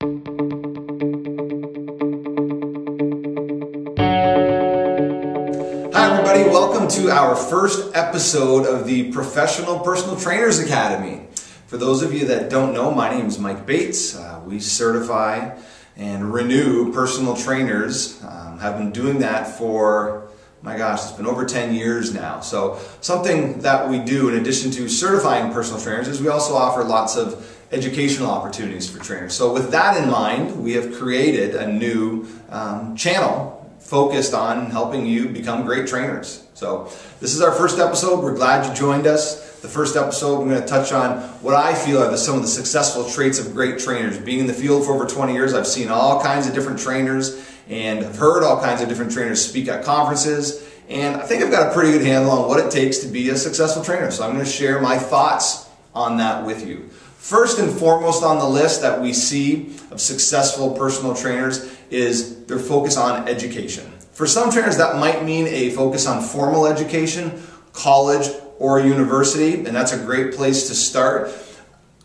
Hi everybody, welcome to our first episode of the Professional Personal Trainers Academy. For those of you that don't know, my name is Mike Bates. We certify and renew personal trainers. Have been doing that for, my gosh, it's been over 10 years now. So something that we do in addition to certifying personal trainers is we also offer lots of educational opportunities for trainers. So with that in mind, we have created a new channel focused on helping you become great trainers. So this is our first episode. We're glad you joined us. The first episode, we're going to touch on what I feel are some of the successful traits of great trainers. Being in the field for over 20 years, I've seen all kinds of different trainers and I've heard all kinds of different trainers speak at conferences. And I think I've got a pretty good handle on what it takes to be a successful trainer. So I'm going to share my thoughts on that with you. First and foremost on the list that we see of successful personal trainers is their focus on education. For some trainers, that might mean a focus on formal education, college, or university, and that's a great place to start.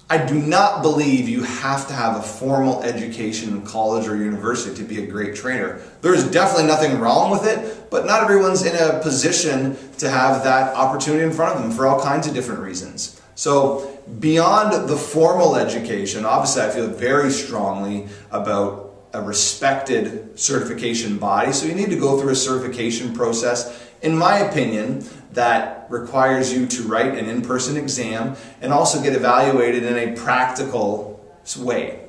I do not believe you have to have a formal education in college or university to be a great trainer. There's definitely nothing wrong with it, but not everyone's in a position to have that opportunity in front of them for all kinds of different reasons. So beyond the formal education, obviously I feel very strongly about a respected certification body. So you need to go through a certification process, in my opinion, that requires you to write an in-person exam and also get evaluated in a practical way.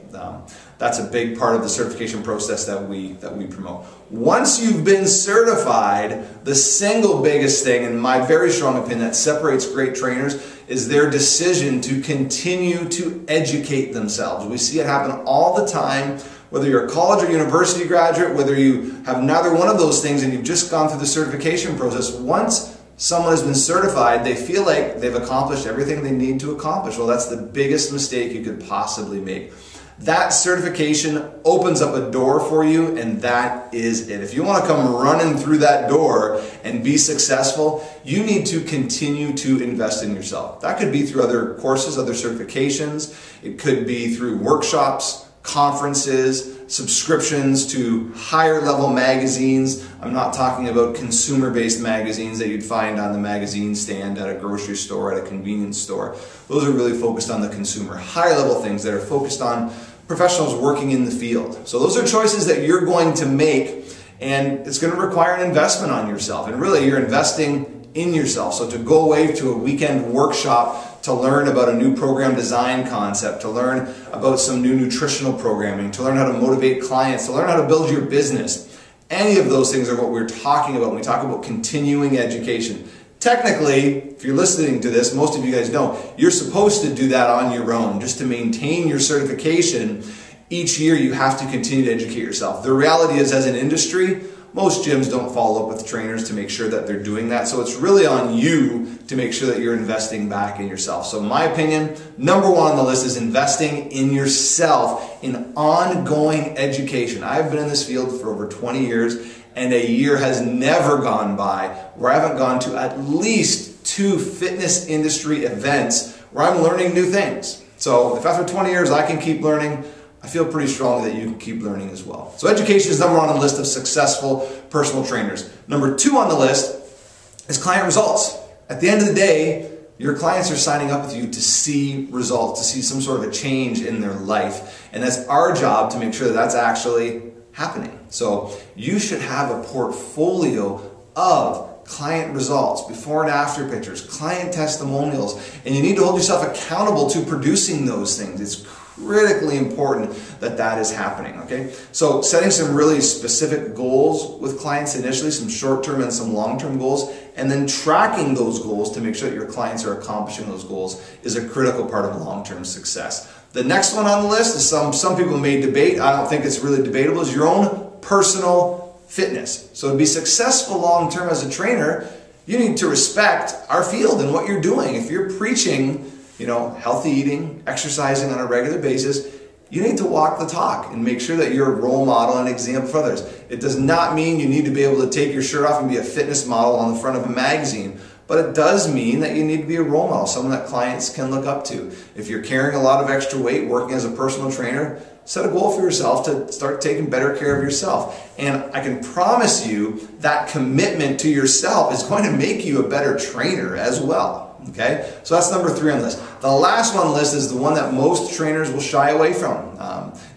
That's a big part of the certification process that we promote. Once you've been certified, the single biggest thing, in my very strong opinion, that separates great trainers is their decision to continue to educate themselves. We see it happen all the time, whether you're a college or university graduate, whether you have neither one of those things and you've just gone through the certification process. Once someone has been certified, they feel like they've accomplished everything they need to accomplish. Well, that's the biggest mistake you could possibly make. That certification opens up a door for you, and that is it. If you want to come running through that door and be successful, you need to continue to invest in yourself. That could be through other courses, other certifications. It could be through workshops, conferences, subscriptions to higher level magazines. I'm not talking about consumer-based magazines that you'd find on the magazine stand at a grocery store, at a convenience store. Those are really focused on the consumer. Higher level things that are focused on professionals working in the field. So those are choices that you're going to make, and it's going to require an investment on yourself. And really, you're investing in yourself. So to go away to a weekend workshop to learn about a new program design concept, to learn about some new nutritional programming, to learn how to motivate clients, to learn how to build your business. Any of those things are what we're talking about when we talk about continuing education. Technically, if you're listening to this, most of you guys know, you're supposed to do that on your own. Just to maintain your certification, each year you have to continue to educate yourself. The reality is, as an industry, most gyms don't follow up with trainers to make sure that they're doing that. So it's really on you to make sure that you're investing back in yourself. So in my opinion, number one on the list is investing in yourself in ongoing education. I've been in this field for over 20 years, and a year has never gone by where I haven't gone to at least 2 fitness industry events where I'm learning new things. So if after 20 years I can keep learning, I feel pretty strongly that you can keep learning as well. So education is number one on the list of successful personal trainers. Number 2 on the list is client results. At the end of the day, your clients are signing up with you to see results, to see some sort of a change in their life. And that's our job to make sure that that's actually happening. So you should have a portfolio of client results, before and after pictures, client testimonials, and you need to hold yourself accountable to producing those things. It's critically important that that is happening, okay? So setting some really specific goals with clients initially, some short-term and some long-term goals, and then tracking those goals to make sure that your clients are accomplishing those goals is a critical part of long-term success. The next one on the list is some people may debate, I don't think it's really debatable, is your own personal fitness. So to be successful long-term as a trainer, you need to respect our field and what you're doing. If you're preaching, healthy eating, exercising on a regular basis, you need to walk the talk and make sure that you're a role model and example for others. It does not mean you need to be able to take your shirt off and be a fitness model on the front of a magazine, but it does mean that you need to be a role model, someone that clients can look up to. If you're carrying a lot of extra weight, working as a personal trainer, set a goal for yourself to start taking better care of yourself. And I can promise you that commitment to yourself is going to make you a better trainer as well. Okay, so that's number 3 on the list. The last one on the list is the one that most trainers will shy away from.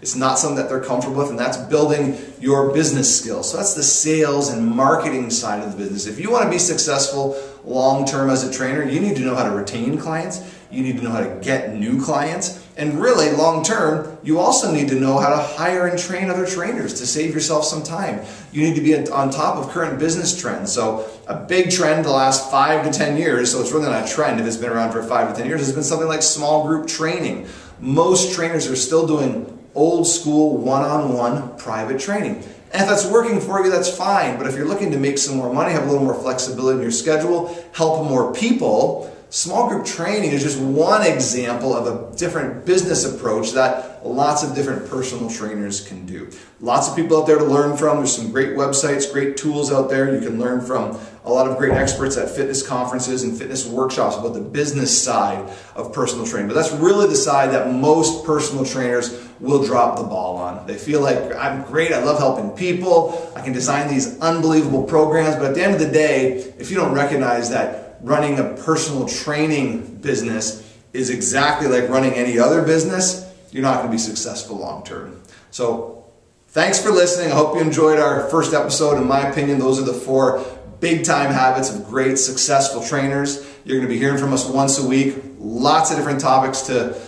It's not something that they're comfortable with, and that's building your business skills. So that's the sales and marketing side of the business. If you want to be successful long-term as a trainer, you need to know how to retain clients. You need to know how to get new clients. And really, long-term, you also need to know how to hire and train other trainers to save yourself some time. You need to be on top of current business trends. So a big trend the last 5 to 10 years, so it's really not a trend if it's been around for 5 to 10 years, has been something like small group training. Most trainers are still doing old school one-on-one private training. And if that's working for you, that's fine. But if you're looking to make some more money, have a little more flexibility in your schedule, help more people, small group training is just one example of a different business approach that lots of different personal trainers can do. Lots of people out there to learn from. There's some great websites, great tools out there. You can learn from a lot of great experts at fitness conferences and fitness workshops about the business side of personal training. But that's really the side that most personal trainers will drop the ball on. They feel like, I'm great, I love helping people, I can design these unbelievable programs, but at the end of the day, if you don't recognize that running a personal training business is exactly like running any other business, you're not going to be successful long term. So thanks for listening. I hope you enjoyed our first episode. In my opinion, those are the 4 big time habits of great successful trainers. You're going to be hearing from us once a week. Lots of different topics to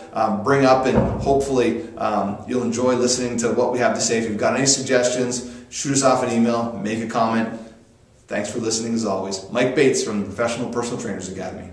bring up, and hopefully you'll enjoy listening to what we have to say. If you've got any suggestions, shoot us off an email, make a comment. Thanks for listening as always. Mike Bates from the Professional Personal Trainers Academy.